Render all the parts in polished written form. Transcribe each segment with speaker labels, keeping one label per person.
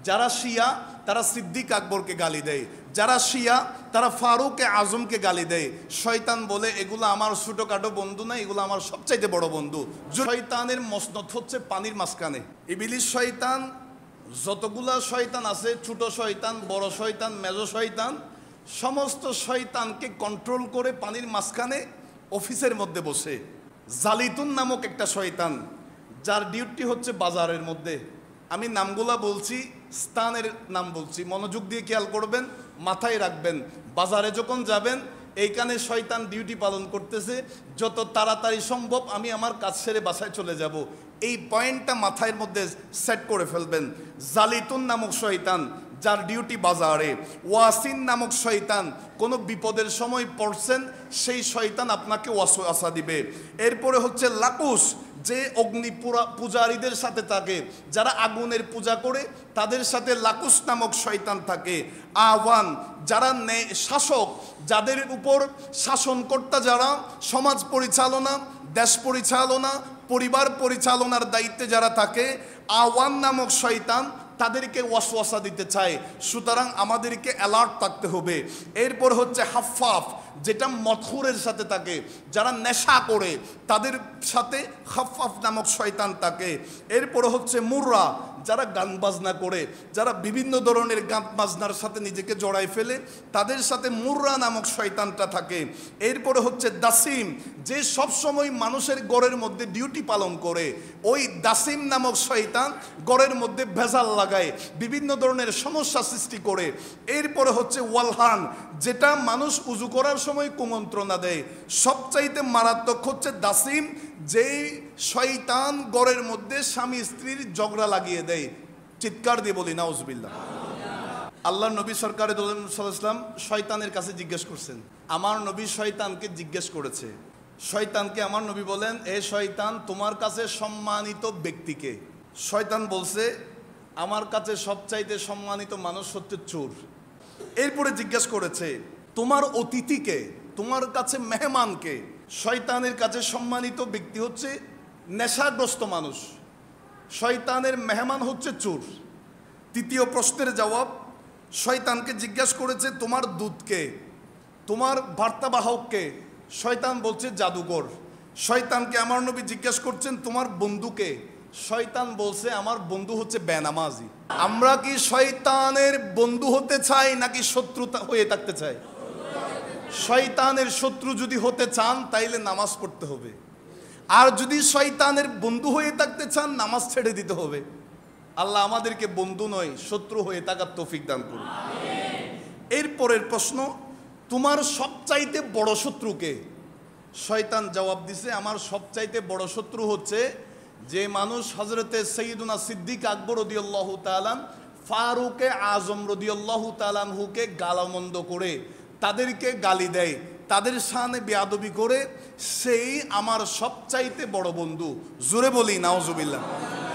Speaker 1: যারা শিয়া তারা সিদ্দিক আকবরকে গালি দেয়, যারা শিয়া তারা ফারুক আজমকে গালি দেয়। শয়তান বলে এগুলো আমার ছোটখাটো বন্ধু না, এগুলো আমার সবচাইতে বড় বন্ধু। শয়তানের মসনদ হচ্ছে পানির মাঝখানে। ইবলিস শয়তান, যতগুলা শয়তান আছে, ছোট শয়তান, বড় শয়তান, মেজো শয়তান, সমস্ত শয়তানকে কন্ট্রোল করে পানির মাঝখানে অফিসের মধ্যে বসে। জালিতুন নামক একটা শয়তান, যার ডিউটি হচ্ছে বাজারের মধ্যে। আমি নামগুলা বলছি, স্থানের নাম বলছি, মনোযোগ দিয়ে খেয়াল করবেন, মাথায় রাখবেন। বাজারে যখন যাবেন, এইখানে শয়তান ডিউটি পালন করতেছে, যত তাড়াতাড়ি সম্ভব আমি আমার কাজ সেরে বাসায় চলে যাব, এই পয়েন্টটা মাথায় মধ্যে সেট করে ফেলবেন। জালিতুন নামক শয়তান, যার ডিউটি বাজারে। ওয়াসিন নামক শয়তান, কোনো বিপদের সময় পড়ছেন, সেই শয়তান আপনাকে ওয়াসওয়াসা দিবে। এরপরে হচ্ছে লাকুস, যে অগ্নি পূজারীদের সাথে থাকে, যারা আগুনের পূজা করে তাদের সাথে লাকুস নামক শয়তান থাকে। আওয়ান, যারা শাসক, যাদের উপর শাসনকর্তা, যারা সমাজ পরিচালনা, দেশ পরিচালনা, পরিবার পরিচালনার দায়িত্বে যারা থাকে, আওয়ান নামক শয়তান তাদেরকে ওয়াসওয়াসা দিতে চায়। সুতরাং আমাদেরকে অ্যালার্ট থাকতে হবে। এরপর হচ্ছে হাফাফ, যেটা মদখুরের সাথে থাকে, যারা নেশা করে তাদের সাথে হাফাফ নামক শয়তান থাকে। এরপর হচ্ছে মুররা, যারা গান বাজনা করে, যারা বিভিন্ন ধরনের গান বাজনার সাথে নিজেকে জড়াই ফেলে, তাদের সাথে মুররা নামক শয়তানটা থাকে। এরপরে হচ্ছে দাসিম, যে সবসময় মানুষের গড়ের মধ্যে ডিউটি পালন করে, ওই দাসিম নামক শয়তান গড়ের মধ্যে ভেজাল লাগায়, বিভিন্ন ধরনের সমস্যা সৃষ্টি করে। এরপরে হচ্ছে ওয়ালহান, যেটা মানুষ উজু করার সময় কুমন্ত্রণা দেয়। সবচাইতে মারাত্মক হচ্ছে দাসিম, যেই শয়তান গড়ের মধ্যে স্বামী স্ত্রীর ঝগড়া লাগিয়ে দেয়। চিৎকার দিয়ে বলি নাউজুবিল্লাহ। আল্লাহ নবী সরকার সাল্লাল্লাহু শয়তানের কাছে জিজ্ঞেস করছেন। আমার নবী শয়তানকে জিজ্ঞেস করেছে, শয়তানকে আমার নবী বলেন, এ শয়তান, তোমার কাছে সম্মানিত ব্যক্তিকে? শয়তান বলছে, আমার কাছে সবচাইতে সম্মানিত মানুষ হচ্ছে চোর। এরপরে জিজ্ঞেস করেছে, তোমার অতিথিকে, তোমার কাছে মেহমানকে? শয়তানের কাছে সম্মানিত ব্যক্তি হচ্ছে নেশাগ্রস্ত মানুষ, শয়তানের মেহমান হচ্ছে চোর। তৃতীয় প্রশ্নের জবাব, শয়তানকে জিজ্ঞেস করেছে, তোমার দূতকে, তোমার বার্তাবাহককে? শয়তান বলছে জাদুকর। শয়তানকে আমার নবী জিজ্ঞেস করছেন, তোমার বন্ধুকে? শয়তান বলছে, আমার বন্ধু হচ্ছে বেনামাজি। আমরা কি শয়তানের বন্ধু হতে চাই নাকি শত্রু হয়ে থাকতে চাই? শয়তানের শত্রু যদি হতে চান তাইলে নামাজ পড়তে হবে, আর যদি শয়তানের বন্ধু হয়ে থাকতে চান নামাজ ছেড়ে দিতে হবে। আল্লাহ আমাদেরকে বন্ধু নয় শত্রু হয়ে থাকার তৌফিক দান করুন। এরপরের প্রশ্ন, তোমার সবচাইতে বড় শত্রুকে? শয়তান জবাব দিছে, আমার সবচাইতে বড় শত্রু হচ্ছে যে মানুষ হযরতে সাইয়্যিদুনা সিদ্দিক আকবর রাদিয়াল্লাহু তাআলা, ফারুক আজম রাদিয়াল্লাহু তাআলা আনহুকে গালামন্দ করে, তাদেরকে গালি দেয়, তাদের সামনে বেয়াদবি করে, সেই আমার সবচাইতে বড় বন্ধু। জোরে বলি নাউজুবিল্লাহ।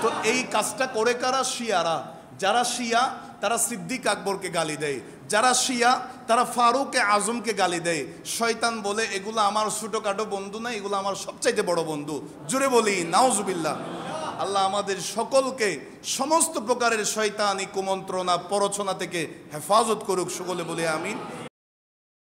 Speaker 1: তো এই কাজটা করে কারা? শিয়ারা। যারা শিয়া তারা সিদ্দিক আকবরকে গালি দেয়, যারা শিয়া তারা ফারুক আজমকে গালি দেয়। শয়তান বলে এগুলো আমার ছোটখাটো বন্ধু না, এগুলো আমার সবচাইতে বড় বন্ধু। জোরে বলি নাউজুবিল্লাহ। আল্লাহ আমাদের সকলকে সমস্ত প্রকারের শয়তানি কুমন্ত্রণা, প্ররোচনা থেকে হেফাজত করুক। সকলে বলে আমিন।